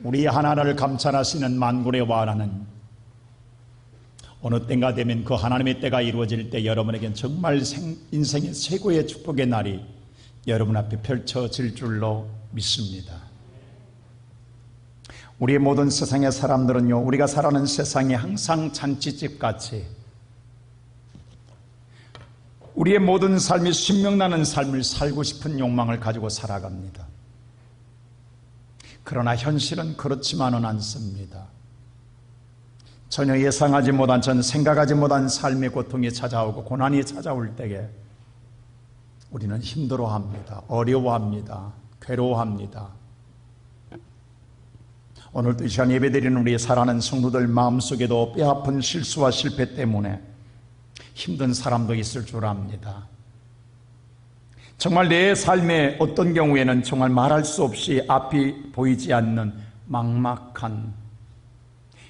우리 하나님을 감찰하시는 만군의 왕하는 어느 때가 되면 그 하나님의 때가 이루어질 때 여러분에겐 정말 인생의 최고의 축복의 날이 여러분 앞에 펼쳐질 줄로 믿습니다. 우리의 모든 세상의 사람들은요, 우리가 살아가는 세상이 항상 잔치집같이 우리의 모든 삶이 신명나는 삶을 살고 싶은 욕망을 가지고 살아갑니다. 그러나 현실은 그렇지만은 않습니다. 전혀 예상하지 못한, 전 생각하지 못한 삶의 고통이 찾아오고 고난이 찾아올 때에 우리는 힘들어합니다. 어려워합니다. 괴로워합니다. 오늘도 이 시간 예배드리는 우리 사랑하는 성도들 마음속에도 뼈아픈 실수와 실패 때문에 힘든 사람도 있을 줄 압니다. 정말 내 삶의 어떤 경우에는 정말 말할 수 없이 앞이 보이지 않는 막막한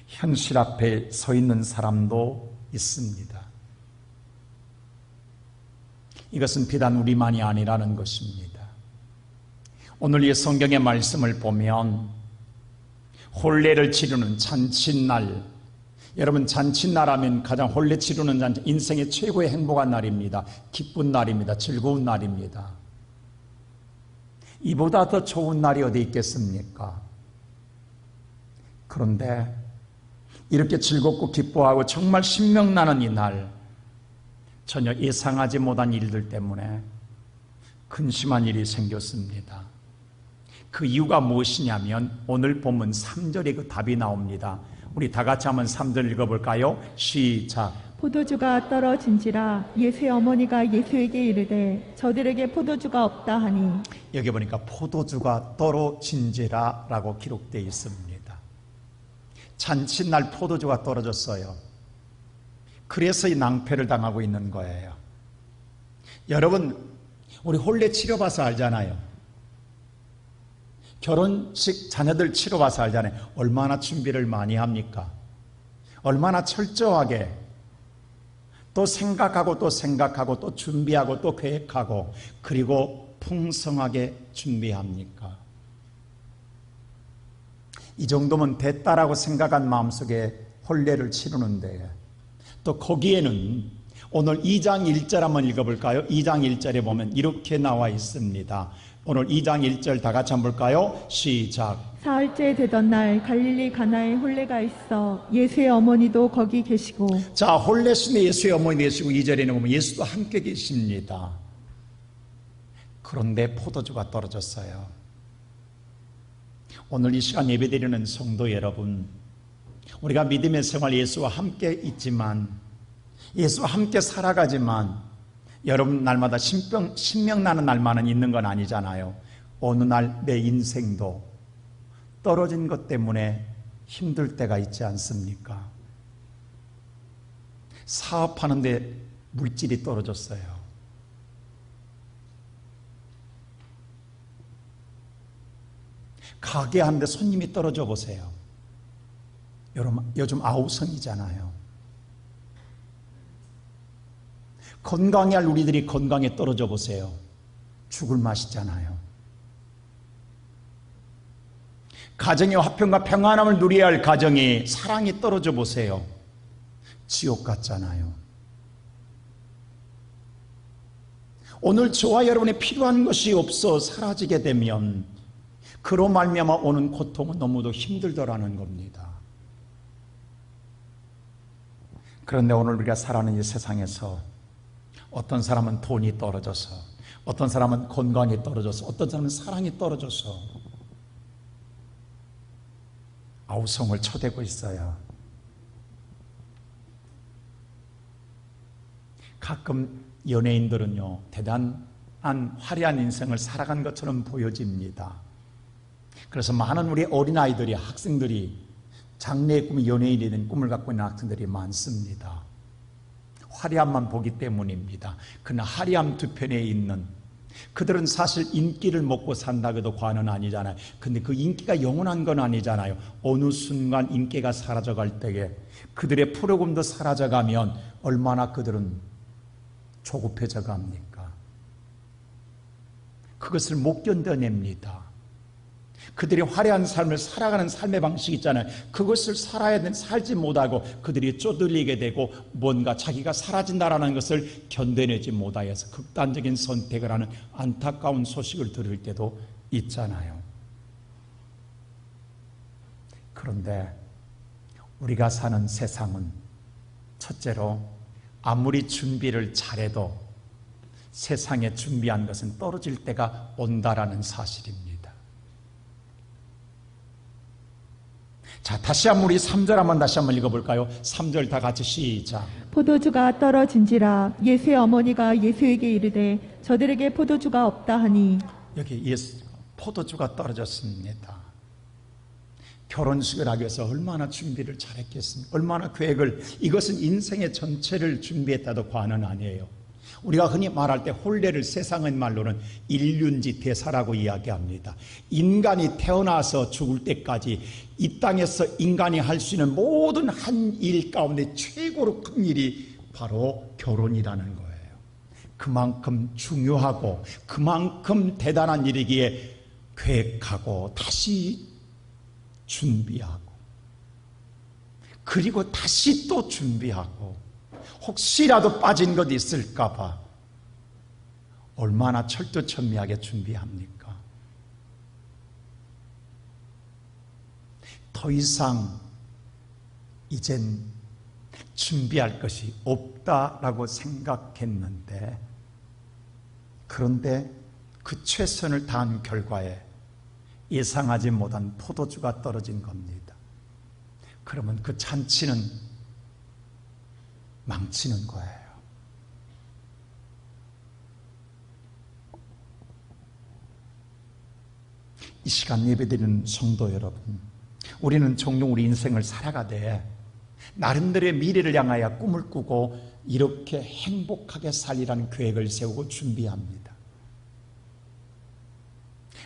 현실 앞에 서 있는 사람도 있습니다. 이것은 비단 우리만이 아니라는 것입니다. 오늘 이 성경의 말씀을 보면 혼례를 치르는 잔칫날, 여러분 잔칫날 하면 가장 혼례 치르는 잔치, 인생의 최고의 행복한 날입니다. 기쁜 날입니다. 즐거운 날입니다. 이보다 더 좋은 날이 어디 있겠습니까? 그런데 이렇게 즐겁고 기뻐하고 정말 신명나는 이 날, 전혀 예상하지 못한 일들 때문에 근심한 일이 생겼습니다. 그 이유가 무엇이냐면 오늘 본문 3절에 그 답이 나옵니다. 우리 다 같이 한번 3절 읽어볼까요? 시작. 포도주가 떨어진지라 예수의 어머니가 예수에게 이르되 저들에게 포도주가 없다 하니. 여기 보니까 포도주가 떨어진지라 라고 기록되어 있습니다. 잔칫날 포도주가 떨어졌어요. 그래서 이 낭패를 당하고 있는 거예요. 여러분, 우리 혼례 치러봐서 알잖아요. 결혼식 자녀들 치러봐서 알잖아요. 얼마나 준비를 많이 합니까? 얼마나 철저하게 또 생각하고 또 생각하고 또 준비하고 또 계획하고 그리고 풍성하게 준비합니까? 이 정도면 됐다라고 생각한 마음속에 혼례를 치르는데 또 거기에는 오늘 2장 1절 한번 읽어볼까요? 2장 1절에 보면 이렇게 나와 있습니다. 오늘 2장 1절 다 같이 한번 볼까요? 시작. 사흘째 되던 날 갈릴리 가나에 혼례가 있어 예수의 어머니도 거기 계시고. 자, 혼례신의 예수의 어머니 계시고 2절에는 보면 예수도 함께 계십니다. 그런데 포도주가 떨어졌어요. 오늘 이 시간 예배드리는 성도 여러분, 우리가 믿음의 생활 예수와 함께 있지만, 예수와 함께 살아가지만 여러분 날마다 신명나는 날만은 있는 건 아니잖아요. 어느 날 내 인생도 떨어진 것 때문에 힘들 때가 있지 않습니까? 사업하는데 물질이 떨어졌어요. 가게 하는데 손님이 떨어져 보세요. 여러분, 요즘 아우성이잖아요. 건강해야 할 우리들이 건강에 떨어져 보세요. 죽을 맛이잖아요. 가정의 화평과 평안함을 누려야 할 가정이 사랑이 떨어져 보세요. 지옥 같잖아요. 오늘 저와 여러분이 필요한 것이 없어 사라지게 되면 그로 말미암아 오는 고통은 너무도 힘들더라는 겁니다. 그런데 오늘 우리가 살아가는 이 세상에서 어떤 사람은 돈이 떨어져서, 어떤 사람은 건강이 떨어져서, 어떤 사람은 사랑이 떨어져서 아우성을 쳐대고 있어요. 가끔 연예인들은요, 대단한 화려한 인생을 살아간 것처럼 보여집니다. 그래서 많은 우리 어린아이들이, 학생들이 장래의 꿈이 연예인이 된 꿈을 갖고 있는 학생들이 많습니다. 화려함만 보기 때문입니다. 그러나 화려함 두 편에 있는 그들은 사실 인기를 먹고 산다고 해도 과언은 아니잖아요. 근데 그 인기가 영원한 건 아니잖아요. 어느 순간 인기가 사라져갈 때에 그들의 프로그램도 사라져가면 얼마나 그들은 조급해져 갑니까? 그것을 못 견뎌냅니다. 그들이 화려한 삶을 살아가는 삶의 방식이 있잖아요. 그것을 살지 못하고 그들이 쪼들리게 되고 뭔가 자기가 사라진다라는 것을 견뎌내지 못하여서 극단적인 선택을 하는 안타까운 소식을 들을 때도 있잖아요. 그런데 우리가 사는 세상은 첫째로 아무리 준비를 잘해도 세상에 준비한 것은 떨어질 때가 온다라는 사실입니다. 자, 다시 한번 우리 3절 한번 다시 한번 읽어볼까요? 3절 다 같이 시작. 포도주가 떨어진지라 예수의 어머니가 예수에게 이르되 저들에게 포도주가 없다 하니. 여기 포도주가 떨어졌습니다. 결혼식을 하기 위해서 얼마나 준비를 잘했겠습니까? 얼마나 계획을, 이것은 인생의 전체를 준비했다도 과언은 아니에요. 우리가 흔히 말할 때 혼례를 세상의 말로는 일륜지 대사라고 이야기합니다. 인간이 태어나서 죽을 때까지 이 땅에서 인간이 할 수 있는 모든 한 일 가운데 최고로 큰 일이 바로 결혼이라는 거예요. 그만큼 중요하고 그만큼 대단한 일이기에 계획하고 다시 준비하고 그리고 다시 또 준비하고 혹시라도 빠진 것 있을까 봐 얼마나 철두철미하게 준비합니까? 더 이상 이젠 준비할 것이 없다라고 생각했는데, 그런데 그 최선을 다한 결과에 예상하지 못한 포도주가 떨어진 겁니다. 그러면 그 잔치는 망치는 거예요. 이 시간 예배드리는 성도 여러분, 우리는 종종 우리 인생을 살아가되 나름대로의 미래를 향하여 꿈을 꾸고 이렇게 행복하게 살리라는 계획을 세우고 준비합니다.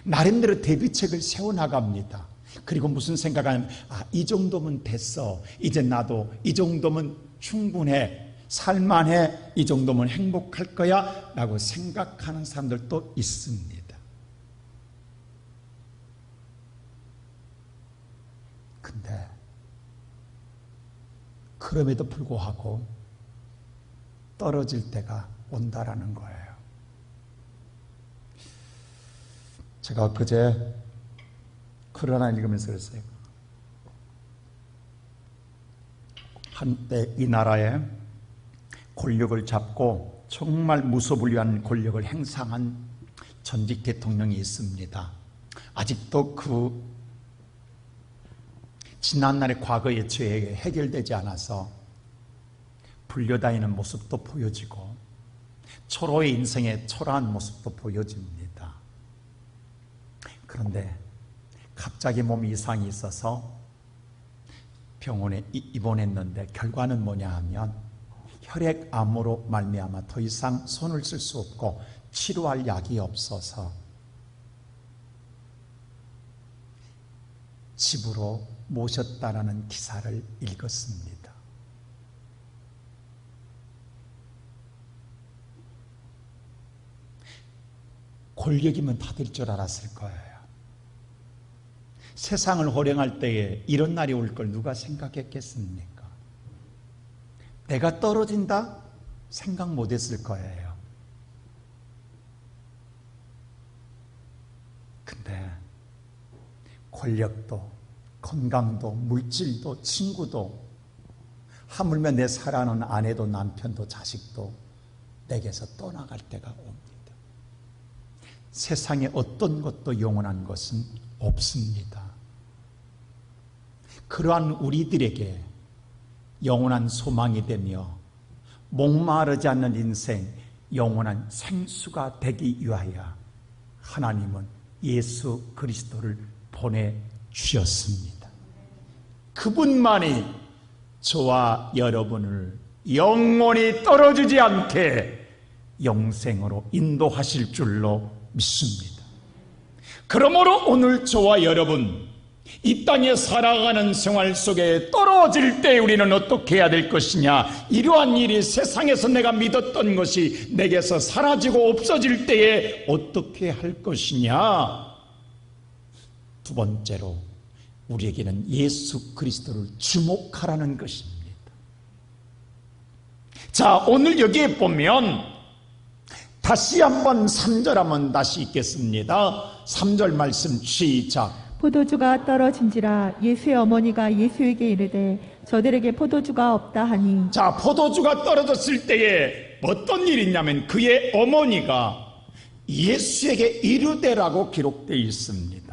나름대로 대비책을 세워나갑니다. 그리고 무슨 생각하면 이 정도면 됐어, 이제 나도 이 정도면 충분해, 살만해, 이 정도면 행복할 거야 라고 생각하는 사람들도 있습니다. 근데 그럼에도 불구하고 떨어질 때가 온다라는 거예요. 제가 그제 글 하나 읽으면서 그랬어요. 한때 이 나라에 권력을 잡고 정말 무소불위한 권력을 행사한 전직 대통령이 있습니다. 아직도 그 지난날의 과거의 죄가 해결되지 않아서 불려다니는 모습도 보여지고 초로의 인생의 초라한 모습도 보여집니다. 그런데 갑자기 몸 이상이 있어서 병원에 입원했는데 결과는 뭐냐 하면 혈액암으로 말미암아 더 이상 손을 쓸 수 없고 치료할 약이 없어서 집으로 모셨다라는 기사를 읽었습니다. 권력이면 다 될 줄 알았을 거예요. 세상을 호령할 때에 이런 날이 올 걸 누가 생각했겠습니까? 내가 떨어진다? 생각 못했을 거예요. 근데 권력도 건강도 물질도 친구도 하물며 내 사랑하는 아내도 남편도 자식도 내게서 떠나갈 때가 옵니다. 세상에 어떤 것도 영원한 것은 없습니다. 그러한 우리들에게 영원한 소망이 되며 목마르지 않는 인생, 영원한 생수가 되기 위하여 하나님은 예수 그리스도를 보내주셨습니다. 그분만이 저와 여러분을 영원히 떨어지지 않게 영생으로 인도하실 줄로 믿습니다. 그러므로 오늘 저와 여러분, 이 땅에 살아가는 생활 속에 떨어질 때 우리는 어떻게 해야 될 것이냐, 이러한 일이 세상에서 내가 믿었던 것이 내게서 사라지고 없어질 때에 어떻게 할 것이냐, 두 번째로 우리에게는 예수 그리스도를 주목하라는 것입니다. 자, 오늘 여기에 보면 다시 한번 3절 한번 다시 읽겠습니다. 3절 말씀 시작. 포도주가 떨어진지라 예수의 어머니가 예수에게 이르되 저들에게 포도주가 없다 하니. 자, 포도주가 떨어졌을 때에 어떤 일이 있냐면 그의 어머니가 예수에게 이르되라고 기록되어 있습니다.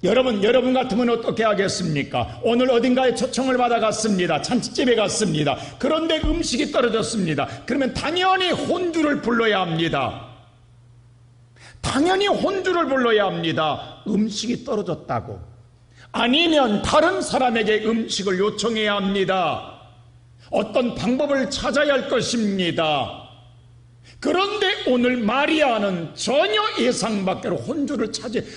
여러분 같으면 어떻게 하겠습니까? 오늘 어딘가에 초청을 받아갔습니다. 잔치집에 갔습니다. 그런데 음식이 떨어졌습니다. 그러면 당연히 혼주를 불러야 합니다. 당연히 혼주를 불러야 합니다. 음식이 떨어졌다고. 아니면 다른 사람에게 음식을 요청해야 합니다. 어떤 방법을 찾아야 할 것입니다. 그런데 오늘 마리아는 전혀 예상 밖으로 혼주를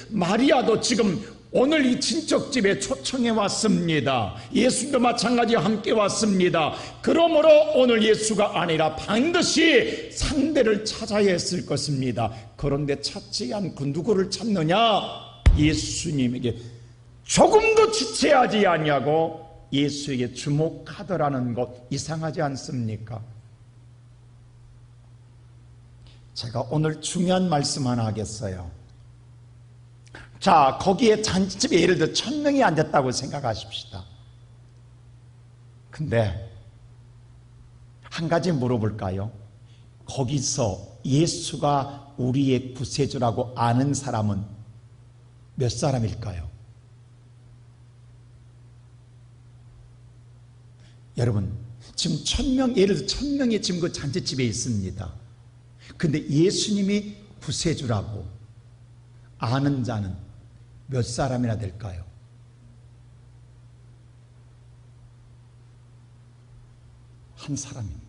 마리아도 지금 오늘 이 친척집에 초청해 왔습니다. 예수도 마찬가지 함께 왔습니다. 그러므로 오늘 예수가 아니라 반드시 상대를 찾아야 했을 것입니다. 그런데 찾지 않고 누구를 찾느냐? 예수님에게 조금도 지체하지 아니하고 예수에게 주목하더라는 것, 이상하지 않습니까? 제가 오늘 중요한 말씀 하나 하겠어요. 자, 거기에 잔치집에 예를 들어 1000명이 앉았다고 생각하십시다. 근데 한 가지 물어볼까요? 거기서 예수가 우리의 구세주라고 아는 사람은 몇 사람일까요? 여러분, 지금 1000명, 예를 들어 1000명이 지금 그 잔치집에 있습니다. 근데 예수님이 구세주라고 아는 자는 몇 사람이나 될까요? 한 사람입니다.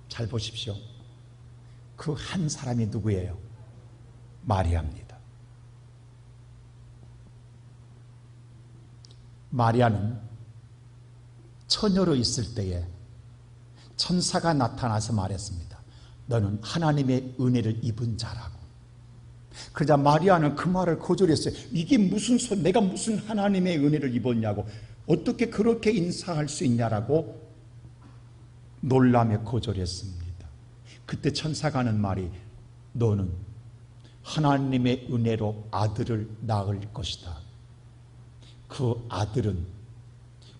잘 보십시오. 그 한 사람이 누구예요? 마리아입니다. 마리아는 처녀로 있을 때에 천사가 나타나서 말했습니다. 너는 하나님의 은혜를 입은 자라고. 그러자 마리아는 그 말을 거절했어요. 이게 무슨 소리, 내가 무슨 하나님의 은혜를 입었냐고, 어떻게 그렇게 인사할 수 있냐라고 놀라며 거절했습니다. 그때 천사가 하는 말이 너는 하나님의 은혜로 아들을 낳을 것이다. 그 아들은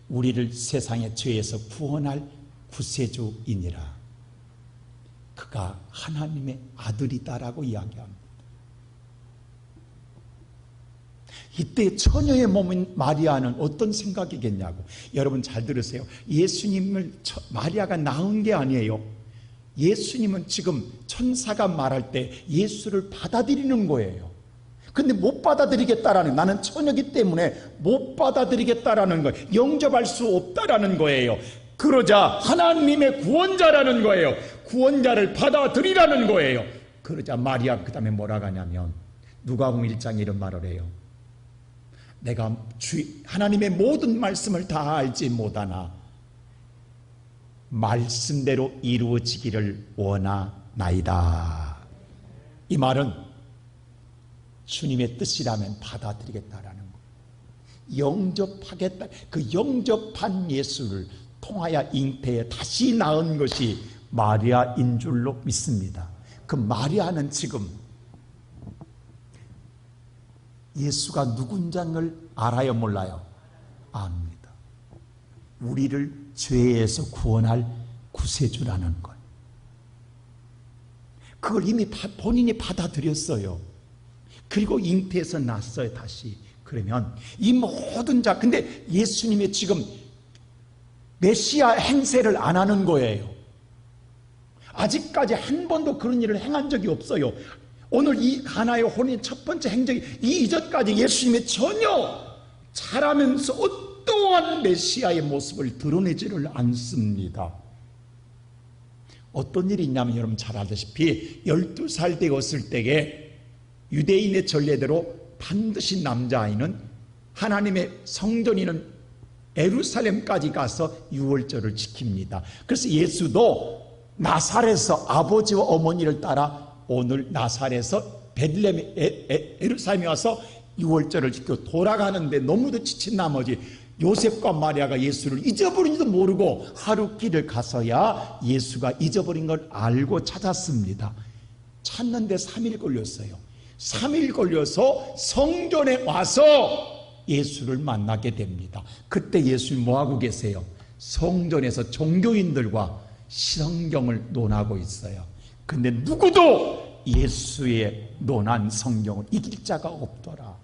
우리를 세상의 죄에서 구원할 구세주이니라. 그가 하나님의 아들이다라고 이야기합니다. 이때 처녀의 몸인 마리아는 어떤 생각이겠냐고. 여러분 잘 들으세요. 예수님을 마리아가 낳은 게 아니에요. 예수님은 지금 천사가 말할 때 예수를 받아들이는 거예요. 근데 못 받아들이겠다라는, 나는 처녀이기 때문에 못 받아들이겠다라는 거예요. 영접할 수 없다라는 거예요. 그러자 하나님의 구원자라는 거예요. 구원자를 받아들이라는 거예요. 그러자 마리아 그 다음에 뭐라고 하냐면 누가복음 1장에 이런 말을 해요. 내가 하나님의 모든 말씀을 다 알지 못하나 말씀대로 이루어지기를 원하나이다. 이 말은 주님의 뜻이라면 받아들이겠다라는 거예요. 영접하겠다. 그 영접한 예수를 통하여 잉태에 다시 낳은 것이 마리아인 줄로 믿습니다. 그 마리아는 지금 예수가 누군지를 알아요, 몰라요? 압니다. 우리를 죄에서 구원할 구세주라는 것. 그걸 이미 본인이 받아들였어요. 그리고 잉태에서 났어요, 다시. 그러면 이 모든 자, 근데 예수님이 지금 메시아 행세를 안 하는 거예요. 아직까지 한 번도 그런 일을 행한 적이 없어요. 오늘 이 가나의 혼인 첫 번째 행적이 이 이전까지 예수님이 전혀 자라면서 어떠한 메시아의 모습을 드러내지를 않습니다. 어떤 일이 있냐면 여러분 잘 알다시피 12살 되었을 때에 유대인의 전례대로 반드시 남자아이는 하나님의 성전이는 예루살렘까지 가서 유월절을 지킵니다. 그래서 예수도 나사렛에서 아버지와 어머니를 따라 오늘 나사렛에서 베들레헴 예루살렘에 와서 유월절을 지켜 돌아가는데 너무도 지친 나머지 요셉과 마리아가 예수를 잊어버린지도 모르고 하루 길을 가서야 예수가 잊어버린 걸 알고 찾았습니다. 찾는데 3일 걸렸어요. 3일 걸려서 성전에 와서 예수를 만나게 됩니다. 그때 예수님 뭐하고 계세요? 성전에서 종교인들과 성경을 논하고 있어요. 근데 누구도 예수의 논한 성경을 이길 자가 없더라.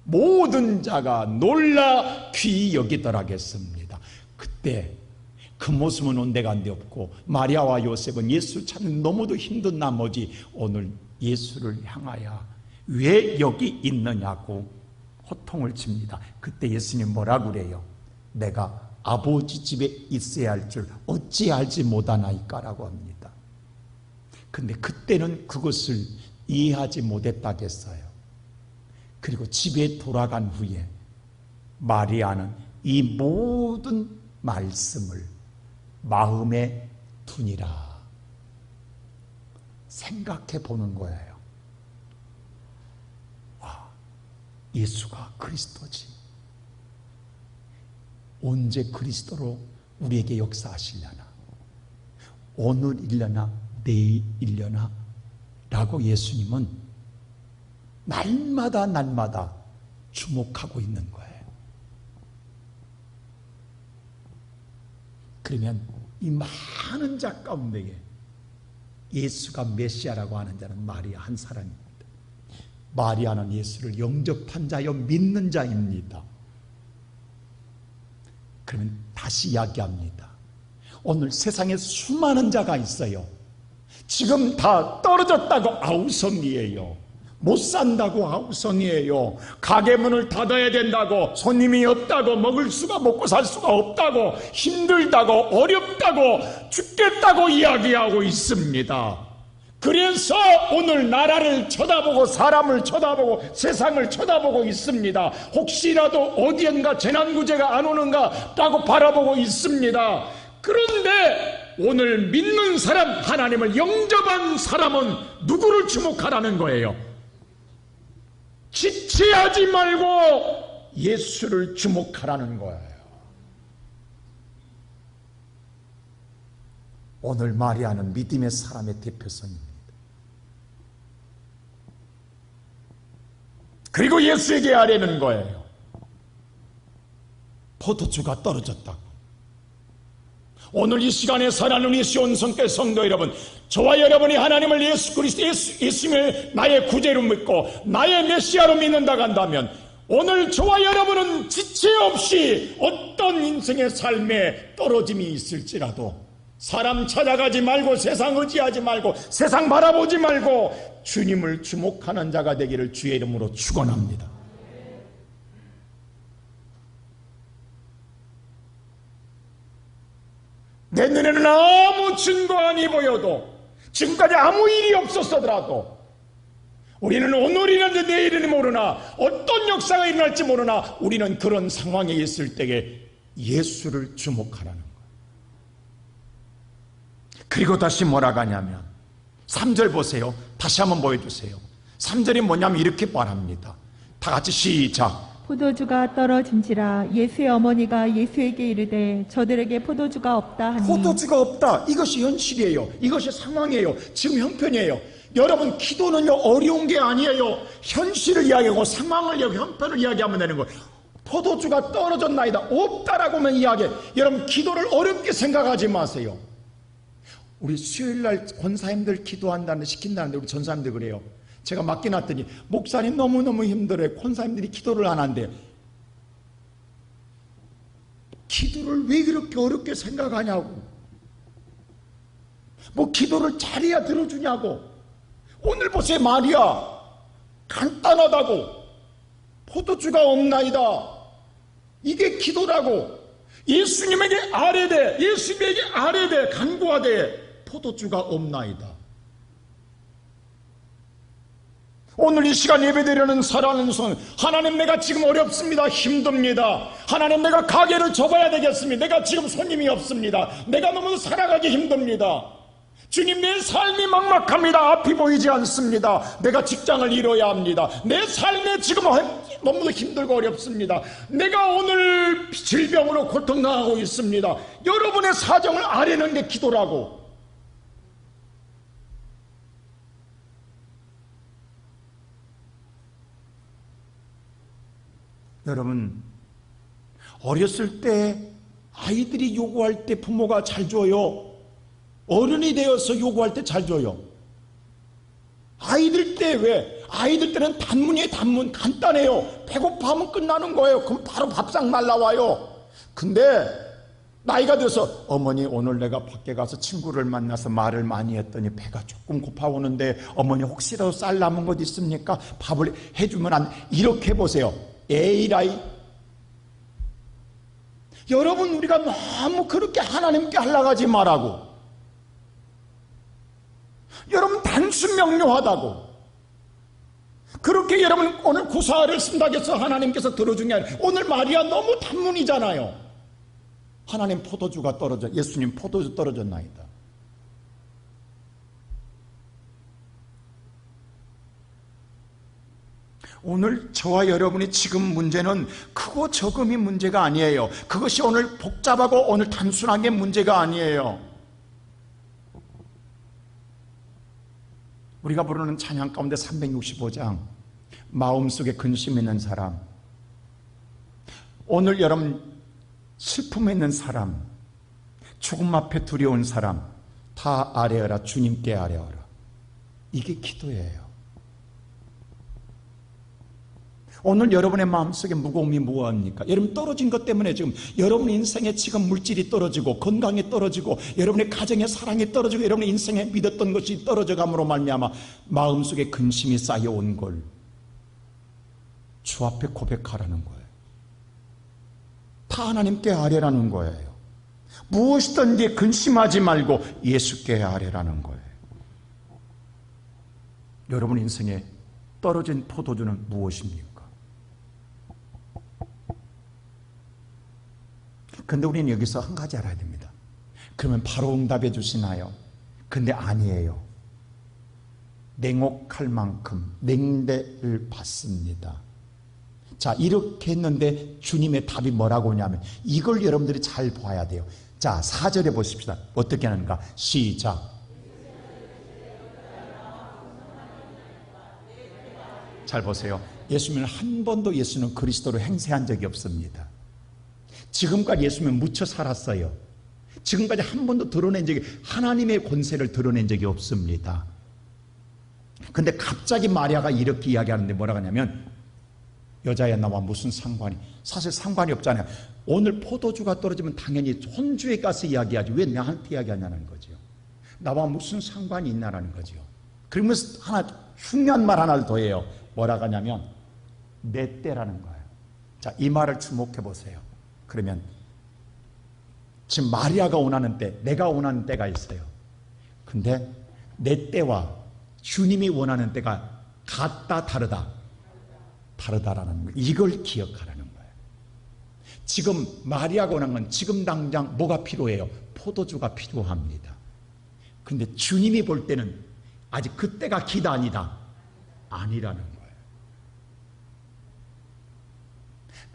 모든 자가 놀라 귀히 여기더라겠습니다. 그때 그 모습은 온데간데 없고 마리아와 요셉은 예수 찾는 너무도 힘든 나머지 오늘 예수를 향하여 왜 여기 있느냐고 호통을 칩니다. 그때 예수님 뭐라 그래요? 내가 아버지 집에 있어야 할 줄 어찌 알지 못하나이까라고 합니다. 근데 그때는 그것을 이해하지 못했다겠어요. 그리고 집에 돌아간 후에 마리아는 이 모든 말씀을 마음에 두니라 생각해 보는 거예요. 와, 예수가 그리스도지. 언제 그리스도로 우리에게 역사하시려나? 오늘이려나 내일이려나? 라고 예수님은 날마다 주목하고 있는 거예요. 그러면 이 많은 자 가운데에 예수가 메시아라고 하는 자는 마리아 한 사람입니다. 마리아는 예수를 영접한 자요 믿는 자입니다. 그러면 다시 이야기합니다. 오늘 세상에 수많은 자가 있어요. 지금 다 떨어졌다고 아우성이에요. 못 산다고 아우성이에요. 가게 문을 닫아야 된다고, 손님이 없다고, 먹을 수가 먹고 살 수가 없다고, 힘들다고, 어렵다고, 죽겠다고 이야기하고 있습니다. 그래서 오늘 나라를 쳐다보고 사람을 쳐다보고 세상을 쳐다보고 있습니다. 혹시라도 어디엔가 재난구제가 안 오는가 라고 바라보고 있습니다. 그런데 오늘 믿는 사람, 하나님을 영접한 사람은 누구를 주목하라는 거예요? 지체하지 말고 예수를 주목하라는 거예요. 오늘 마리아는 믿음의 사람의 대표성입니다. 그리고 예수에게 아뢰는 거예요. 포도주가 떨어졌다고. 오늘 이 시간에 살아가는 우리 시온성교 성도 여러분, 저와 여러분이 하나님을 예수 그리스도 예수님을 나의 구제로 믿고 나의 메시아로 믿는다고 한다면 오늘 저와 여러분은 지체 없이 어떤 인생의 삶에 떨어짐이 있을지라도 사람 찾아가지 말고 세상 의지하지 말고 세상 바라보지 말고 주님을 주목하는 자가 되기를 주의 이름으로 축원합니다. 내 눈에는 아무 증거 아니 보여도 지금까지 아무 일이 없었더라도 우리는 오늘이든지 내일은 모르나 어떤 역사가 일어날지 모르나 우리는 그런 상황에 있을 때에 예수를 주목하라는 거예요. 그리고 다시 뭐라고 하냐면 3절 보세요. 다시 한번 보여주세요. 3절이 뭐냐면 이렇게 말합니다. 다 같이 시작. 포도주가 떨어진지라 예수의 어머니가 예수에게 이르되 저들에게 포도주가 없다 하니. 포도주가 없다. 이것이 현실이에요. 이것이 상황이에요. 지금 형편이에요. 여러분, 기도는요 어려운 게 아니에요. 현실을 이야기하고 상황을 이야기하고 형편을 이야기하면 되는 거예요. 포도주가 떨어졌나이다, 없다라고만 이야기해. 여러분, 기도를 어렵게 생각하지 마세요. 우리 수요일날 권사님들 기도한다는데 시킨다는데 우리 전사님들 그래요. 제가 맡겨놨더니 목사님 너무너무 힘들어요. 권사님들이 기도를 안 한대요. 기도를 왜 그렇게 어렵게 생각하냐고. 뭐 기도를 잘해야 들어주냐고. 오늘 보세요. 마리아 간단하다고. 포도주가 없나이다. 이게 기도라고. 예수님에게 아뢰되, 예수님에게 아뢰되, 간구하되 포도주가 없나이다. 오늘 이 시간 예배드리는 살아가는 손, 하나님 내가 지금 어렵습니다. 힘듭니다. 하나님 내가 가게를 접어야 되겠습니다. 내가 지금 손님이 없습니다. 내가 너무 살아가기 힘듭니다. 주님, 내 삶이 막막합니다. 앞이 보이지 않습니다. 내가 직장을 잃어야 합니다. 내 삶에 지금 너무도 힘들고 어렵습니다. 내가 오늘 질병으로 고통당하고 있습니다. 여러분의 사정을 아뢰는 게 기도라고. 여러분, 어렸을 때 아이들이 요구할 때 부모가 잘 줘요. 어른이 되어서 요구할 때 잘 줘요. 아이들 때 왜? 아이들 때는 단문이에요. 단문. 간단해요. 배고파하면 끝나는 거예요. 그럼 바로 밥상 날라와요. 근데 나이가 들어서 어머니, 오늘 내가 밖에 가서 친구를 만나서 말을 많이 했더니 배가 조금 고파오는데 어머니 혹시라도 쌀 남은 것 있습니까? 밥을 해주면 안. 이렇게 보세요. 에이라이. 여러분, 우리가 너무 그렇게 하나님께 하려고 하지 말라고. 여러분, 단순 명료하다고. 그렇게 여러분 오늘 구사를 쓴다고 해서 하나님께서 들어준 게 아니라, 오늘 말이야 너무 단문이잖아요. 하나님 포도주가 떨어져, 예수님 포도주 떨어졌나이다. 오늘 저와 여러분이 지금 문제는 크고 적음이 문제가 아니에요. 그것이 오늘 복잡하고 오늘 단순하게 문제가 아니에요. 우리가 부르는 찬양 가운데 365장, 마음속에 근심 있는 사람, 오늘 여러분 슬픔에 있는 사람, 죽음 앞에 두려운 사람 다 아뢰어라. 주님께 아뢰어라. 이게 기도예요. 오늘 여러분의 마음속에 무거움이 무엇입니까? 여러분, 떨어진 것 때문에 지금 여러분 인생에 지금 물질이 떨어지고 건강이 떨어지고 여러분의 가정의 사랑이 떨어지고 여러분의 인생에 믿었던 것이 떨어져감으로 말미암아 마음속에 근심이 쌓여온 걸 주 앞에 고백하라는 거예요. 다 하나님께 아뢰라는 거예요. 무엇이든지 근심하지 말고 예수께 아뢰라는 거예요. 여러분 인생에 떨어진 포도주는 무엇입니까? 근데 우리는 여기서 한 가지 알아야 됩니다. 그러면 바로 응답해 주시나요? 근데 아니에요. 냉혹할 만큼 냉대를 받습니다. 자, 이렇게 했는데 주님의 답이 뭐라고 하냐면, 이걸 여러분들이 잘 봐야 돼요. 자, 4절에 보십시다. 어떻게 하는가? 시작. 잘 보세요. 예수님은 한 번도 예수는 그리스도로 행세한 적이 없습니다. 지금까지 예수님은 묻혀 살았어요. 지금까지 한 번도 드러낸 적이, 하나님의 권세를 드러낸 적이 없습니다. 근데 갑자기 마리아가 이렇게 이야기하는데 뭐라고 하냐면, 여자야 나와 무슨 상관이, 사실 상관이 없잖아요. 오늘 포도주가 떨어지면 당연히 혼주에 가서 이야기하지 왜 나한테 이야기하냐는 거죠. 나와 무슨 상관이 있나라는 거죠. 그러면서 하나 중요한 말 하나를 더 해요. 뭐라고 하냐면 내 때라는 거예요. 자, 이 말을 주목해 보세요. 그러면 지금 마리아가 원하는 때, 내가 원하는 때가 있어요. 근데 내 때와 주님이 원하는 때가 같다 다르다라는 거, 이걸 기억하라는 거예요. 지금 마리아가 원하는 건 지금 당장 뭐가 필요해요? 포도주가 필요합니다. 근데 주님이 볼 때는 아직 그때가 기다 아니라는 거예요.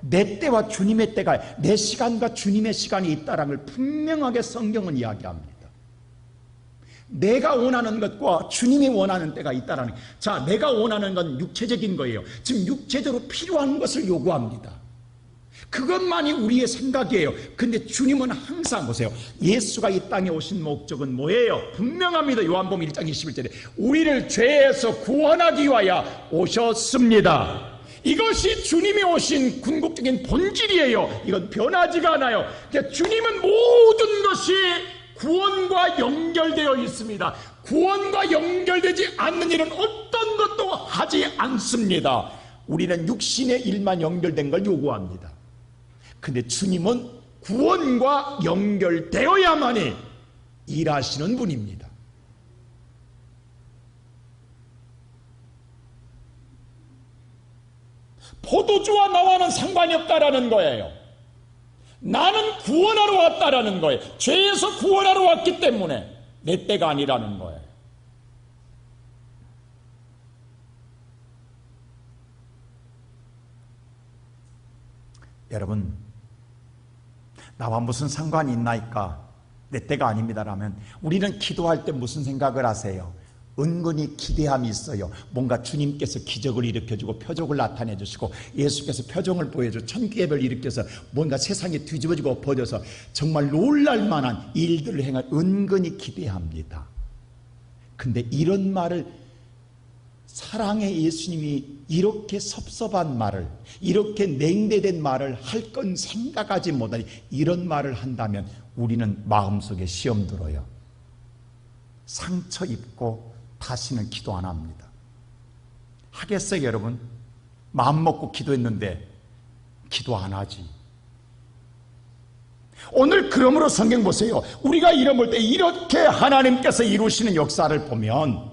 내 때와 주님의 때가, 내 시간과 주님의 시간이 있다는 걸 분명하게 성경은 이야기합니다. 내가 원하는 것과 주님이 원하는 때가 있다는 거예요. 자, 내가 원하는 건 육체적인 거예요. 지금 육체적으로 필요한 것을 요구합니다. 그것만이 우리의 생각이에요. 근데 주님은 항상, 보세요, 예수가 이 땅에 오신 목적은 뭐예요? 분명합니다. 요한복음 1장 21절에 우리를 죄에서 구원하기 위하여 오셨습니다. 이것이 주님이 오신 궁극적인 본질이에요. 이건 변하지가 않아요. 그러니까 주님은 모든 것이 구원과 연결되어 있습니다. 구원과 연결되지 않는 일은 어떤 것도 하지 않습니다. 우리는 육신의 일만 연결된 걸 요구합니다. 근데 주님은 구원과 연결되어야만이 일하시는 분입니다. 포도주와 나와는 상관이 없다라는 거예요. 나는 구원하러 왔다라는 거예요. 죄에서 구원하러 왔기 때문에 내 때가 아니라는 거예요. 여러분, 나와 무슨 상관이 있나이까? 내 때가 아닙니다라면 우리는 기도할 때 무슨 생각을 하세요? 은근히 기대함이 있어요. 뭔가 주님께서 기적을 일으켜주고 표적을 나타내 주시고 예수께서 표정을 보여주고 천기예배를 일으켜서 뭔가 세상이 뒤집어지고 엎어져서 정말 놀랄 만한 일들을 행할 은근히 기대합니다. 근데 이런 말을, 사랑의 예수님이 이렇게 섭섭한 말을, 이렇게 냉대된 말을 할 건 생각하지 못하니 이런 말을 한다면 우리는 마음속에 시험 들어요. 상처 입고 다시는 기도 안 합니다. 하겠어요, 여러분? 마음 먹고 기도했는데 기도 안 하지. 오늘 그러므로 성경 보세요. 우리가 이름 볼 때 이렇게 하나님께서 이루시는 역사를 보면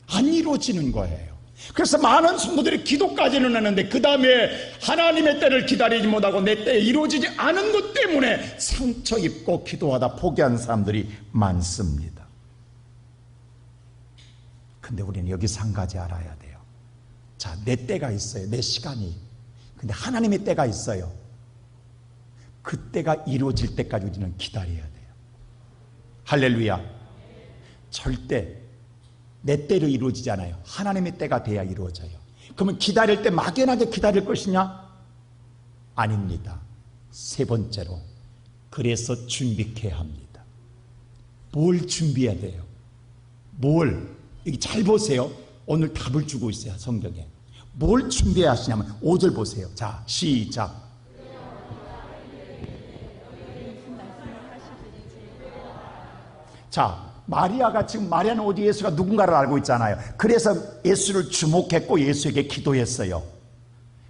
안 이루어지는 거예요. 그래서 많은 성도들이 기도까지는 하는데 그 다음에 하나님의 때를 기다리지 못하고 내 때에 이루어지지 않은 것 때문에 상처 입고 기도하다 포기한 사람들이 많습니다. 근데 우리는 여기서 한 가지 알아야 돼요. 자, 내 때가 있어요. 내 시간이. 근데 하나님의 때가 있어요. 그 때가 이루어질 때까지 우리는 기다려야 돼요. 할렐루야. 절대 내 때로 이루어지지 않아요. 하나님의 때가 돼야 이루어져요. 그러면 기다릴 때 막연하게 기다릴 것이냐? 아닙니다. 세 번째로, 그래서 준비케 합니다. 뭘 준비해야 돼요? 뭘? 여기 잘 보세요. 오늘 답을 주고 있어요, 성경에. 뭘 준비해야 하시냐면 5절 보세요. 자, 시작. 자, 마리아가 지금, 마리아는 오직 예수가 누군가를 알고 있잖아요. 그래서 예수를 주목했고 예수에게 기도했어요.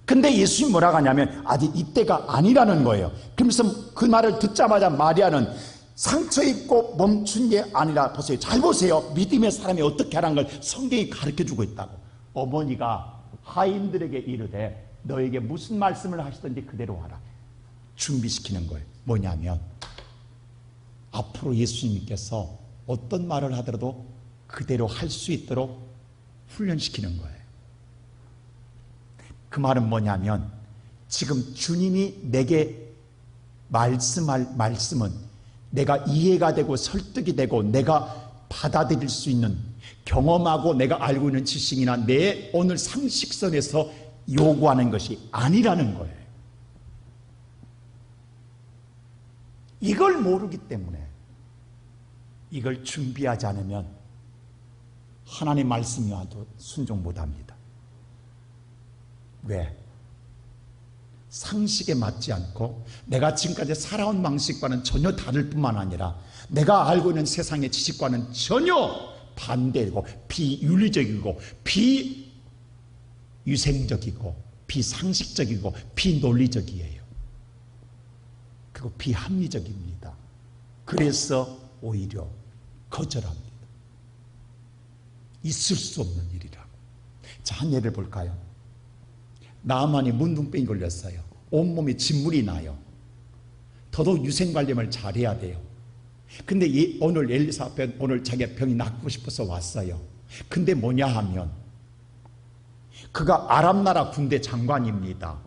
근데 예수님이 뭐라고 하냐면 아직 이때가 아니라는 거예요. 그러면서 그 말을 듣자마자 마리아는 상처 입고 멈춘 게 아니라, 보세요. 잘 보세요. 믿음의 사람이 어떻게 하라는 걸 성경이 가르쳐주고 있다고. 어머니가 하인들에게 이르되 너에게 무슨 말씀을 하시든지 그대로 하라. 준비시키는 거예요. 뭐냐면 앞으로 예수님께서 어떤 말을 하더라도 그대로 할 수 있도록 훈련시키는 거예요. 그 말은 뭐냐면 지금 주님이 내게 말씀할 말씀은 내가 이해가 되고 설득이 되고 내가 받아들일 수 있는, 경험하고 내가 알고 있는 지식이나 내 오늘 상식선에서 요구하는 것이 아니라는 거예요. 이걸 모르기 때문에, 이걸 준비하지 않으면 하나님 말씀이 와도 순종 못합니다. 왜? 상식에 맞지 않고 내가 지금까지 살아온 방식과는 전혀 다를 뿐만 아니라 내가 알고 있는 세상의 지식과는 전혀 반대이고 비윤리적이고 비위생적이고 비상식적이고 비논리적이에요. 그리고 비합리적입니다. 그래서 오히려 거절합니다. 있을 수 없는 일이라고. 자, 한 예를 볼까요? 나아만이 문둥병이 걸렸어요. 온몸에 진물이 나요. 더더욱 유생관리를 잘해야 돼요. 근데 오늘 엘리사 앞에 오늘 자기가 병이 낫고 싶어서 왔어요. 근데 뭐냐 하면 그가 아람 나라 군대 장관입니다.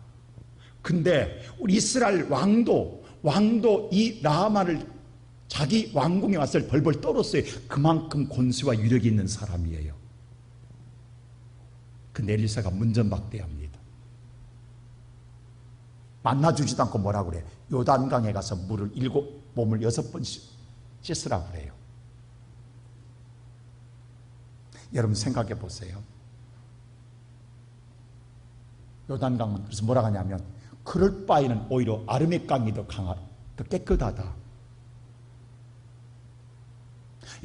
근데 우리 이스라엘 왕도 이 나아만을 자기 왕궁에 왔을 벌벌 떨었어요. 그만큼 권수와 유력이 있는 사람이에요. 근데 엘리사가 문전박대합니다. 만나주지도 않고 뭐라고 그래? 요단강에 가서 몸을 6번 씻으라고 그래요. 여러분 생각해 보세요. 요단강은 그래서 뭐라고 하냐면 그럴 바에는 오히려 아르메강이 더 깨끗하다.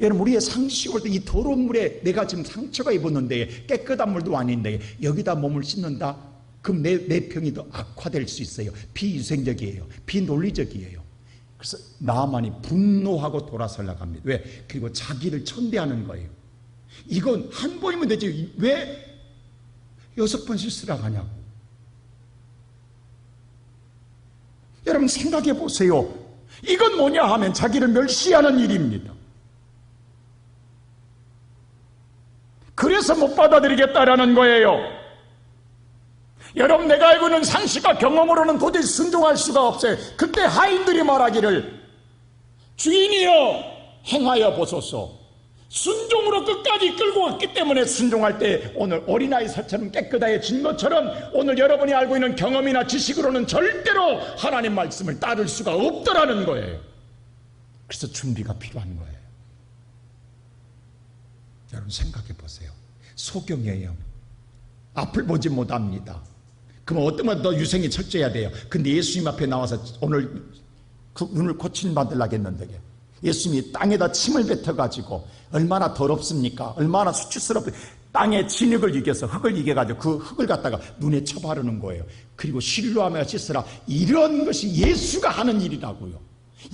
여러분 우리의 상식을 때 이 더러운 물에 내가 지금 상처가 입었는데 깨끗한 물도 아닌데 여기다 몸을 씻는다? 그럼 내 병이 더 악화될 수 있어요. 비위생적이에요. 비논리적이에요. 그래서 나아만이 분노하고 돌아서려고 합니다. 왜? 그리고 자기를 천대하는 거예요. 이건 한 번이면 되지 왜 6번 씻으라고 하냐고. 여러분 생각해 보세요. 이건 뭐냐 하면 자기를 멸시하는 일입니다. 그래서 못 받아들이겠다라는 거예요. 여러분, 내가 알고 있는 상식과 경험으로는 도저히 순종할 수가 없어요. 그때 하인들이 말하기를 주인이여 행하여 보소서. 순종으로 끝까지 끌고 갔기 때문에 순종할 때 오늘 어린아이 살처럼 깨끗해진 것처럼 오늘 여러분이 알고 있는 경험이나 지식으로는 절대로 하나님 말씀을 따를 수가 없더라는 거예요. 그래서 준비가 필요한 거예요. 여러분 생각해 보세요. 소경이에요. 앞을 보지 못합니다. 그럼 어떠면 더 유생이 철저해야 돼요. 근데 예수님 앞에 나와서 오늘 그 눈을 고침받으려겠는데 예수님이 땅에다 침을 뱉어가지고 얼마나 더럽습니까? 얼마나 수치스럽습니까? 땅에 진흙을 이겨서 흙을 이겨가지고 그 흙을 갖다가 눈에 쳐바르는 거예요. 그리고 실로하며 씻으라. 이런 것이 예수가 하는 일이라고요.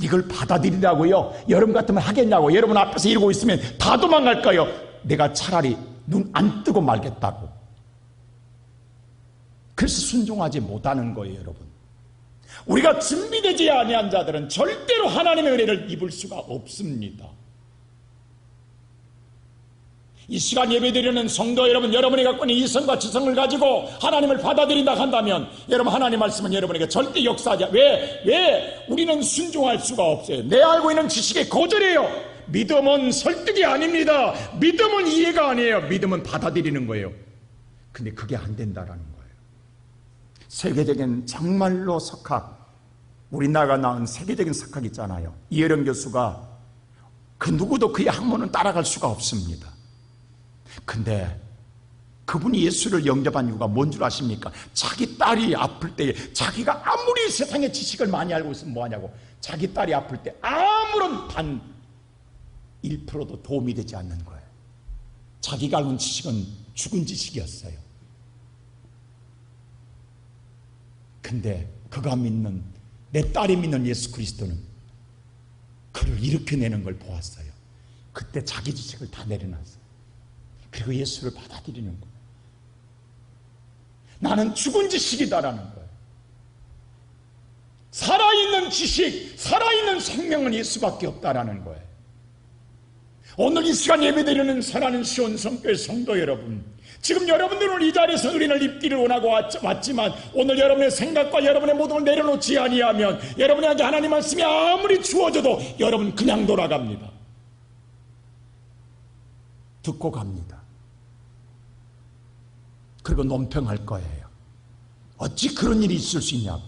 이걸 받아들이라고요. 여러분 같으면 하겠냐고. 여러분 앞에서 이러고 있으면 다 도망갈까요? 내가 차라리 눈 안 뜨고 말겠다고. 그래서 순종하지 못하는 거예요, 여러분. 우리가 준비되지 아니한 자들은 절대로 하나님의 은혜를 입을 수가 없습니다. 이 시간 예배드리는 성도 여러분, 여러분이 갖고 있는 이성과 지성을 가지고 하나님을 받아들인다 한다면 여러분 하나님 말씀은 여러분에게 절대 역사하지. 왜 우리는 순종할 수가 없어요? 내 알고 있는 지식에 거절해요. 믿음은 설득이 아닙니다. 믿음은 이해가 아니에요. 믿음은 받아들이는 거예요. 근데 그게 안 된다라는 거예요. 세계적인 정말로 석학, 우리나라가 낳은 세계적인 석학 있잖아요. 이혜령 교수가 그 누구도 그의 학문은 따라갈 수가 없습니다. 근데 그분이 예수를 영접한 이유가 뭔 줄 아십니까? 자기 딸이 아플 때에 자기가 아무리 세상의 지식을 많이 알고 있으면 뭐하냐고, 자기 딸이 아플 때 아무런 단 1%도 도움이 되지 않는 거예요. 자기가 알고 있는 지식은 죽은 지식이었어요. 근데 그가 믿는, 내 딸이 믿는 예수 그리스도는 그를 일으켜내는 걸 보았어요. 그때 자기 지식을 다 내려놨어요. 그리고 예수를 받아들이는 거예요. 나는 죽은 지식이다라는 거예요. 살아있는 지식, 살아있는 생명은 예수밖에 없다라는 거예요. 오늘 이 시간 예배드리는 사랑하는 시온 성교회 성도 여러분, 지금 여러분들은 이 자리에서 은혜를 입기를 원하고 왔지만 오늘 여러분의 생각과 여러분의 모든 걸 내려놓지 아니하면 여러분에게 하나님 말씀이 아무리 주어져도 여러분 그냥 돌아갑니다. 듣고 갑니다. 그리고 논평할 거예요. 어찌 그런 일이 있을 수 있냐고.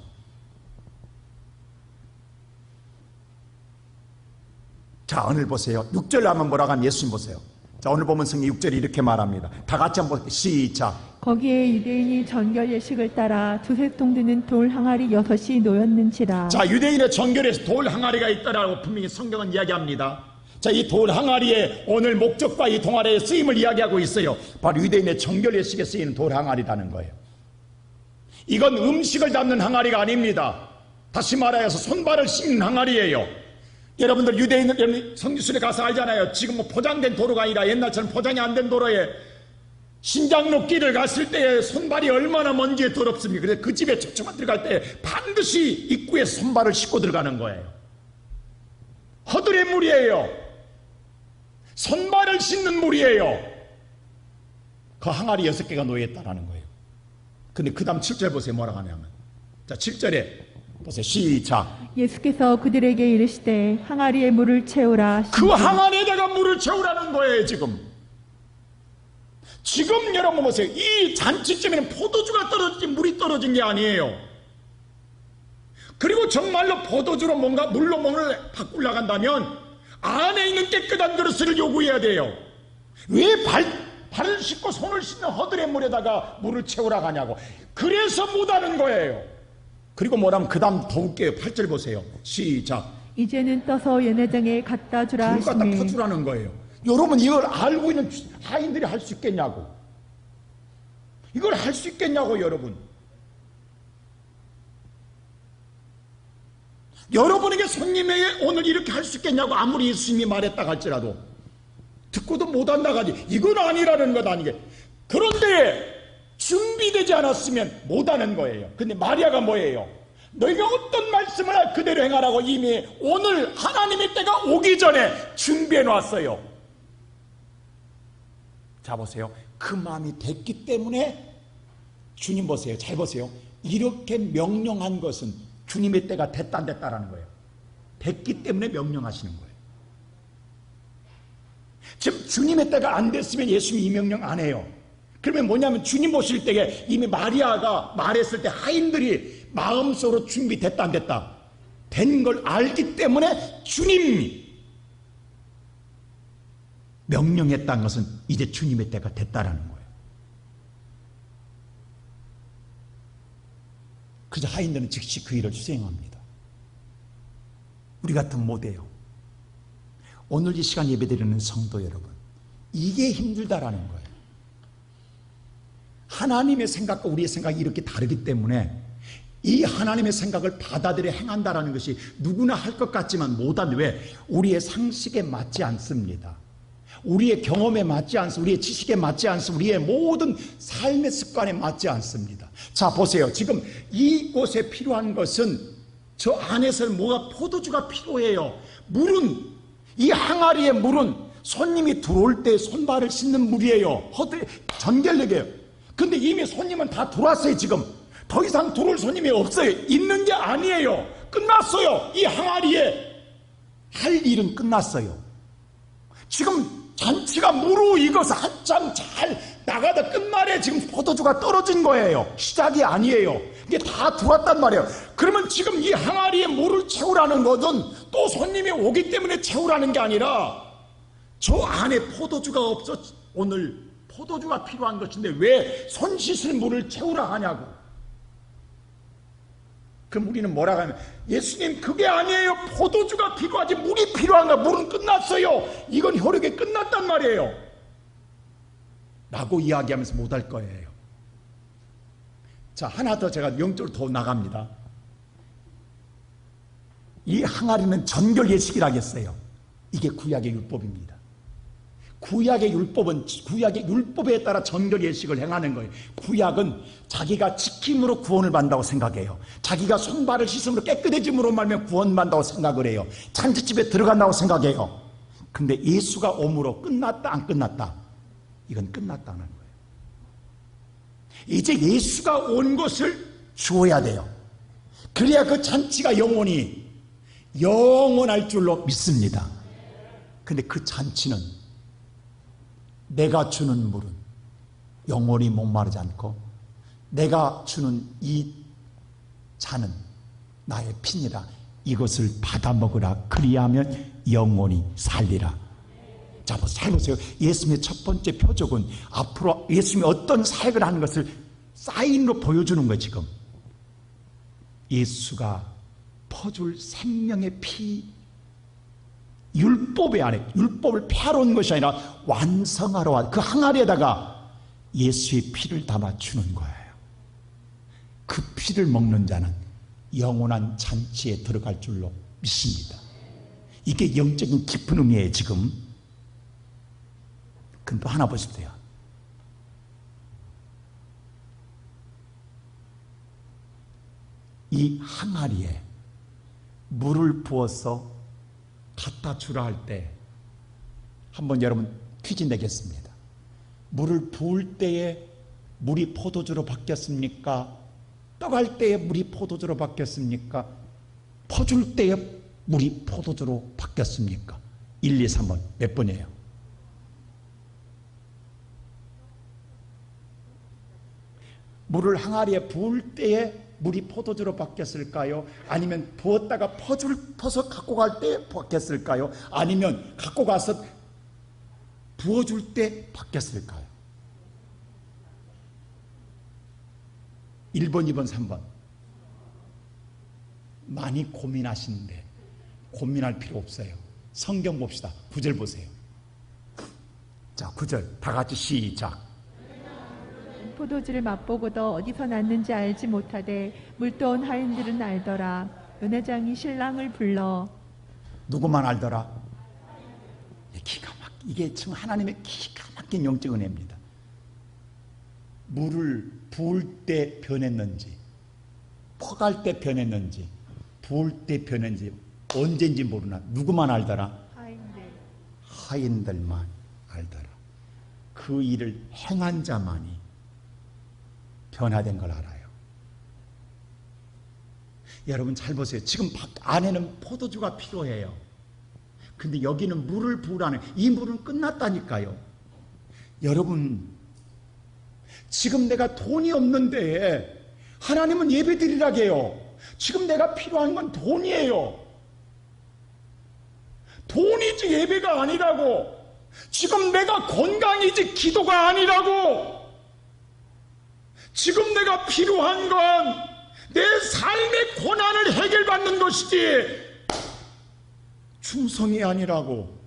자, 오늘 보세요. 6절 하면 뭐라고 하면 예수님 보세요. 자, 오늘 보면 성경 6절이 이렇게 말합니다. 다 같이 한번 시작. 거기에 유대인이 정결 예식을 따라 두세 통 드는 돌 항아리 6이 놓였는지라. 자, 유대인의 정결에서 돌 항아리가 있다라고 분명히 성경은 이야기합니다. 자, 이 돌 항아리의 오늘 목적과 이 동아리의 쓰임을 이야기하고 있어요. 바로 유대인의 정결 예식에 쓰이는 돌 항아리라는 거예요. 이건 음식을 담는 항아리가 아닙니다. 다시 말하여서 손발을 씻는 항아리예요. 여러분들 유대인 성지순에 가서 알잖아요. 지금 뭐 포장된 도로가 아니라 옛날처럼 포장이 안 된 도로에 신장로 길을 갔을 때 손발이 얼마나 먼지에 더럽습니까? 그래서 그 집에 처처만 들어갈 때 반드시 입구에 손발을 씻고 들어가는 거예요. 허들의 물이에요. 손발을 씻는 물이에요. 그 항아리 6개가 놓여있다는 거예요. 근데 그 다음 7절 보세요. 뭐라고 하냐면, 자, 7절에 보세요. 시작. 예수께서 그들에게 이르시되 항아리에 물을 채우라. 그 항아리에다가 물을 채우라는 거예요. 지금 여러분 보세요. 이 잔치점에는 포도주가 떨어지지 물이 떨어진 게 아니에요. 그리고 정말로 포도주로 뭔가 물로 뭔가를 바꾸려고 한다면 안에 있는 깨끗한 그릇을 요구해야 돼요. 왜 발을 씻고 손을 씻는 허들의 물에다가 물을 채우라고 하냐고. 그래서 못하는 거예요. 그리고 뭐라면 그 다음 더 웃겨요. 8절 보세요. 시작. 이제는 떠서 연회장에 갖다 주라 불 갖다 하시매. 퍼주라는 거예요. 여러분 이걸 알고 있는 하인들이 할 수 있겠냐고. 이걸 할 수 있겠냐고 여러분. 여러분에게 손님에게 오늘 이렇게 할 수 있겠냐고 아무리 예수님이 말했다 할지라도 듣고도 못한다 하지. 이건 아니라는 것 아니게. 그런데 준비되지 않았으면 못하는 거예요. 근데 마리아가 뭐예요? 너희가 어떤 말씀을 그대로 행하라고 이미 오늘 하나님의 때가 오기 전에 준비해 놨어요. 자, 보세요. 그 마음이 됐기 때문에 주님 보세요. 잘 보세요. 이렇게 명령한 것은 주님의 때가 됐다 안 됐다라는 거예요. 됐기 때문에 명령하시는 거예요. 지금 주님의 때가 안 됐으면 예수님이 이 명령 안 해요. 그러면 뭐냐면 주님 오실 때에 이미 마리아가 말했을 때 하인들이 마음속으로 준비됐다 안 됐다 된 걸 알기 때문에 주님이 명령했다는 것은 이제 주님의 때가 됐다라는 거예요. 그래서 하인들은 즉시 그 일을 수행합니다. 우리 같으면 못해요. 오늘 이 시간 예배드리는 성도 여러분, 이게 힘들다라는 거예요. 하나님의 생각과 우리의 생각이 이렇게 다르기 때문에 이 하나님의 생각을 받아들여 행한다라는 것이 누구나 할 것 같지만 못한데, 왜? 우리의 상식에 맞지 않습니다. 우리의 경험에 맞지 않습니다. 우리의 지식에 맞지 않습니다. 우리의 모든 삶의 습관에 맞지 않습니다. 자, 보세요. 지금 이곳에 필요한 것은 저 안에서는 뭐가 포도주가 필요해요. 물은, 이 항아리의 물은 손님이 들어올 때 손발을 씻는 물이에요. 전결력이에요. 근데 이미 손님은 다 들어왔어요. 지금 더 이상 들어올 손님이 없어요. 있는 게 아니에요. 끝났어요. 이 항아리에 할 일은 끝났어요. 지금 잔치가 무르익어서 한참 잘 나가다 끝말에 지금 포도주가 떨어진 거예요. 시작이 아니에요. 이게 다 들어왔단 말이에요. 그러면 지금 이 항아리에 물을 채우라는 것은 또 손님이 오기 때문에 채우라는 게 아니라 저 안에 포도주가 없어 오늘 포도주가 필요한 것인데 왜 손 씻을 물을 채우라 하냐고. 그럼 우리는 뭐라고 하면, 예수님 그게 아니에요. 포도주가 필요하지 물이 필요한가. 물은 끝났어요. 이건 혈육이 끝났단 말이에요 라고 이야기하면서 못할 거예요. 자, 하나 더 제가 영적으로 더 나갑니다. 이 항아리는 전결 예식이라겠어요. 이게 구약의 율법입니다. 구약의 율법은 구약의 율법에 따라 전결 예식을 행하는 거예요. 구약은 자기가 지킴으로 구원을 받는다고 생각해요. 자기가 손발을 씻음으로 깨끗해짐으로 말면 구원받는다고 생각을 해요. 잔치집에 들어간다고 생각해요. 근데 예수가 오므로 끝났다 안 끝났다? 이건 끝났다는 거예요. 이제 예수가 온 것을 주어야 돼요. 그래야 그 잔치가 영원히 영원할 줄로 믿습니다. 근데 그 잔치는 내가 주는 물은 영원히 목마르지 않고 내가 주는 이 잔은 나의 피니라. 이것을 받아 먹으라. 그리하면 영원히 살리라. 자, 잘 보세요. 예수님의 첫 번째 표적은 앞으로 예수님이 어떤 사역을 하는 것을 사인으로 보여주는 거예요. 지금 예수가 퍼줄 생명의 피, 율법의 안에, 율법을 폐하러 온 것이 아니라 완성하러 와. 그 항아리에다가 예수의 피를 담아 주는 거예요. 그 피를 먹는 자는 영원한 잔치에 들어갈 줄로 믿습니다. 이게 영적인 깊은 의미예요. 지금. 그럼 또 하나 보십시오. 이 항아리에 물을 부어서 갖다 주라 할 때 한번 여러분 퀴즈 내겠습니다. 물을 부을 때에 물이 포도주로 바뀌었습니까? 떠갈 때에 물이 포도주로 바뀌었습니까? 퍼줄 때에 물이 포도주로 바뀌었습니까? 1, 2, 3번 몇 번이에요? 물을 항아리에 부을 때에 물이 포도주로 바뀌었을까요? 아니면 부었다가 퍼서 갖고 갈 때 바뀌었을까요? 아니면 갖고 가서 부어줄 때 바뀌었을까요? 1번, 2번, 3번. 많이 고민하시는데 고민할 필요 없어요. 성경 봅시다. 9절 보세요. 자, 9절 다 같이 시작. 포도주를 맛보고도 어디서 났는지 알지 못하되 물떠온 하인들은 알더라. 연회장이 신랑을 불러. 누구만 알더라? 이게 지금 하나님의 기가 막힌 영적 은혜입니다. 물을 부을 때 변했는지 퍼갈 때 변했는지 부을 때 변했는지 언제인지 모르나 누구만 알더라? 하인들만 알더라. 그 일을 행한 자만이 변화된 걸 알아요. 여러분 잘 보세요. 지금 밖 안에는 포도주가 필요해요. 근데 여기는 물을 부으라는, 이 물은 끝났다니까요. 여러분, 지금 내가 돈이 없는데 하나님은 예배 드리라고 해요. 지금 내가 필요한 건 돈이에요. 돈이지 예배가 아니라고. 지금 내가 건강이지 기도가 아니라고. 지금 내가 필요한 건 내 삶의 고난을 해결받는 것이지 충성이 아니라고.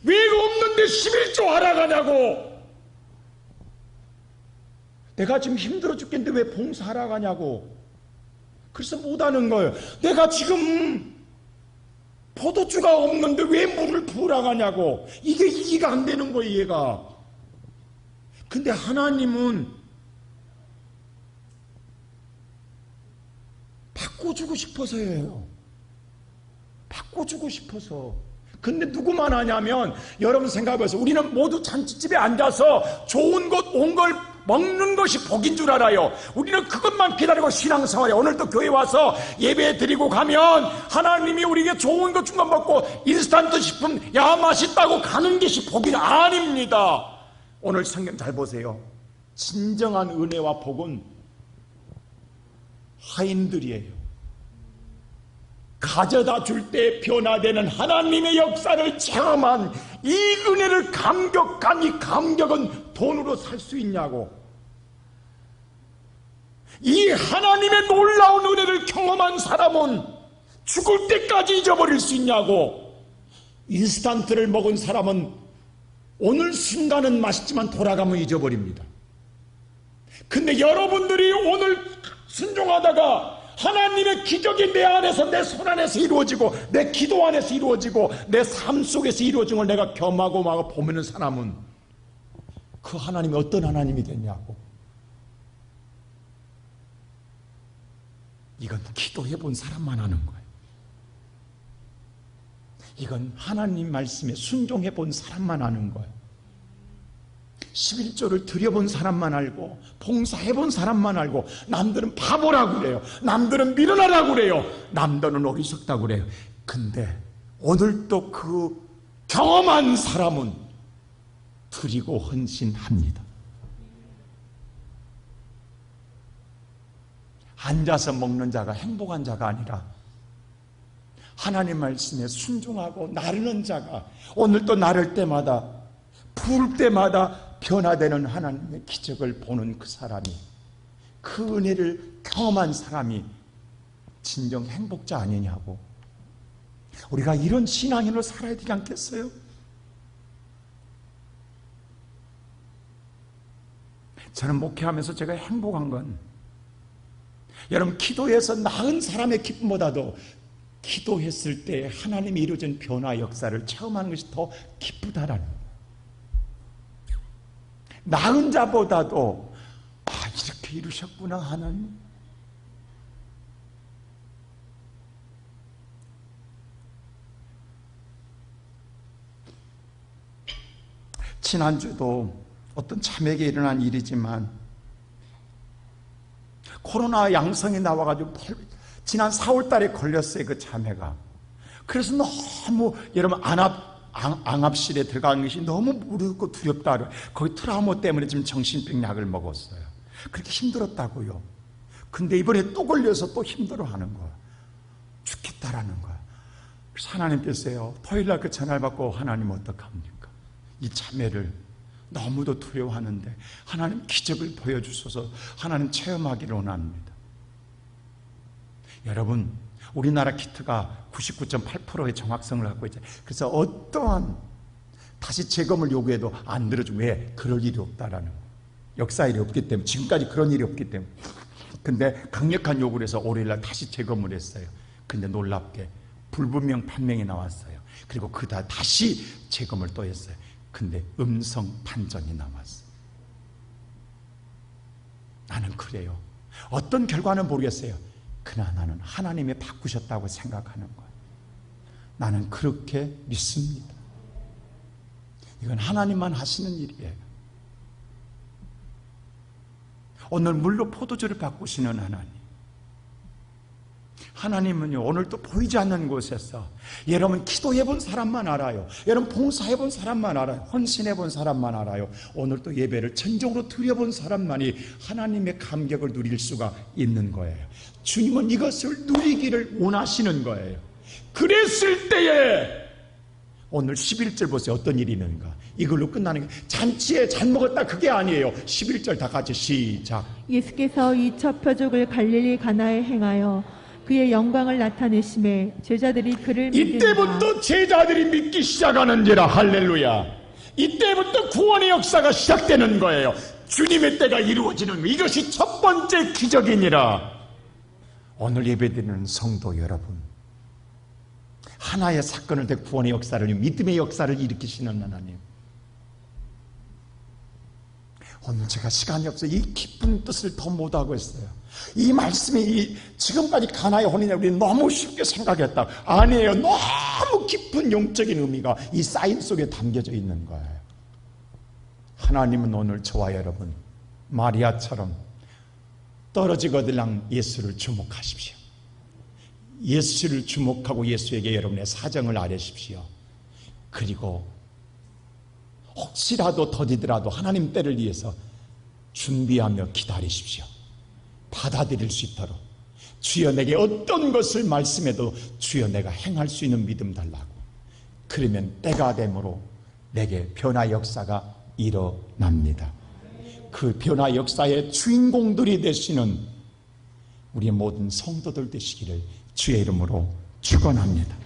왜 없는데 11조 알아가냐고. 내가 지금 힘들어 죽겠는데 왜 봉사하러 가냐고. 그래서 못하는 거예요. 내가 지금 포도주가 없는데 왜 물을 부으러 가냐고. 이게 이해가 안 되는 거예요, 얘가. 근데 하나님은 바꿔주고 싶어서예요. 바꿔주고 싶어서. 근데 누구만 하냐면, 여러분 생각해보세요. 우리는 모두 잔치집에 앉아서 좋은 것, 온 걸 먹는 것이 복인 줄 알아요. 우리는 그것만 기다리고 신앙생활에, 오늘도 교회 와서 예배 드리고 가면 하나님이 우리에게 좋은 것 준 거 먹고 인스턴트 식품 야 맛있다고 가는 것이 복이 아닙니다. 오늘 성경 잘 보세요. 진정한 은혜와 복은 하인들이에요. 가져다 줄 때 변화되는 하나님의 역사를 체험한 이 은혜를 감격한 이 감격은 돈으로 살 수 있냐고. 이 하나님의 놀라운 은혜를 경험한 사람은 죽을 때까지 잊어버릴 수 있냐고. 인스턴트를 먹은 사람은 오늘 순간은 맛있지만 돌아가면 잊어버립니다. 근데 여러분들이 오늘 순종하다가 하나님의 기적이 내 안에서, 내 손 안에서 이루어지고 내 기도 안에서 이루어지고 내 삶 속에서 이루어진 걸 내가 겸하고 막 보면은 사람은 그 하나님이 어떤 하나님이 됐냐고. 이건 기도해 본 사람만 하는 거예요. 이건 하나님 말씀에 순종해 본 사람만 하는 거예요. 11조를 드려본 사람만 알고 봉사해본 사람만 알고. 남들은 바보라고 그래요. 남들은 미련하라고 그래요. 남들은 어리석다고 그래요. 근데 오늘도 그 경험한 사람은 드리고 헌신합니다. 앉아서 먹는 자가 행복한 자가 아니라 하나님 말씀에 순종하고 나르는 자가, 오늘도 나를 때마다 부을 때마다 변화되는 하나님의 기적을 보는 그 사람이, 그 은혜를 경험한 사람이 진정 행복자 아니냐고. 우리가 이런 신앙인으로 살아야 되지 않겠어요? 저는 목회하면서 제가 행복한 건, 여러분 기도해서 나은 사람의 기쁨보다도 기도했을 때 하나님이 이루어진 변화 역사를 체험하는 것이 더 기쁘다라는 거예요. 나은 자보다도 이렇게 이루셨구나 하나님. 지난주도 어떤 자매에게 일어난 일이지만 코로나 양성이 나와가지고 지난 4월 달에 걸렸어요, 그 자매가. 그래서 너무 여러분 안압실에 들어가는 것이 너무 무섭고 두렵다. 거기 트라우마 때문에 지금 정신병 약을 먹었어요. 그렇게 힘들었다고요. 근데 이번에 또 걸려서 또 힘들어하는 거야. 죽겠다라는 거야. 그래서 하나님께서요, 토요일날 그 전화를 받고, 하나님 어떡합니까? 이 자매를 너무도 두려워하는데 하나님 기적을 보여주셔서 하나님 체험하기를 원합니다. 여러분, 우리나라 키트가 99.8%의 정확성을 갖고 있죠. 그래서 어떠한 다시 재검을 요구해도 안 들어주고. 왜? 그럴 일이 없다라는 거. 역사 일이 없기 때문에. 지금까지 그런 일이 없기 때문에. 근데 강력한 요구를 해서 월요일날 다시 재검을 했어요. 근데 놀랍게 불분명 판명이 나왔어요. 그리고 다시 재검을 또 했어요. 근데 음성 판정이 나왔어요. 나는 그래요. 어떤 결과는 모르겠어요. 그러나 나는 하나님이 바꾸셨다고 생각하는 거예요. 나는 그렇게 믿습니다. 이건 하나님만 하시는 일이에요. 오늘 물로 포도주를 바꾸시는 하나님은요, 오늘도 보이지 않는 곳에서 여러분 기도해 본 사람만 알아요. 여러분 봉사해 본 사람만 알아요. 헌신해 본 사람만 알아요. 오늘도 예배를 전적으로 드려본 사람만이 하나님의 감격을 누릴 수가 있는 거예요. 주님은 이것을 누리기를 원하시는 거예요. 그랬을 때에 오늘 11절 보세요. 어떤 일이 있는가. 이걸로 끝나는 게 잔치에 잔 먹었다 그게 아니에요. 11절 다 같이 시작. 예수께서 이 첫 표적을 갈릴리 가나에 행하여 그의 영광을 나타내심에 제자들이 그를 믿는다. 이때부터 제자들이 믿기 시작하는지라. 할렐루야. 이때부터 구원의 역사가 시작되는 거예요. 주님의 때가 이루어지는 거예요. 이것이 첫 번째 기적이니라. 오늘 예배드리는 성도 여러분, 하나의 사건을 대 구원의 역사를, 믿음의 역사를 일으키시는 하나님, 오늘 제가 시간이 없어서 이 깊은 뜻을 더 못하고 있어요. 이 말씀이 지금까지 가나의 혼인을 우리 너무 쉽게 생각했다. 아니에요. 너무 깊은 영적인 의미가 이 사인 속에 담겨져 있는 거예요. 하나님은 오늘 저와 여러분 마리아처럼 떨어지거들랑 예수를 주목하십시오. 예수를 주목하고 예수에게 여러분의 사정을 아뢰십시오. 그리고 혹시라도 더디더라도 하나님 때를 위해서 준비하며 기다리십시오. 받아들일 수 있도록. 주여 내게 어떤 것을 말씀해도 주여 내가 행할 수 있는 믿음 달라고. 그러면 때가 되므로 내게 변화 역사가 일어납니다. 그 변화 역사의 주인공들이 되시는 우리 모든 성도들 되시기를 주의 이름으로 축원합니다.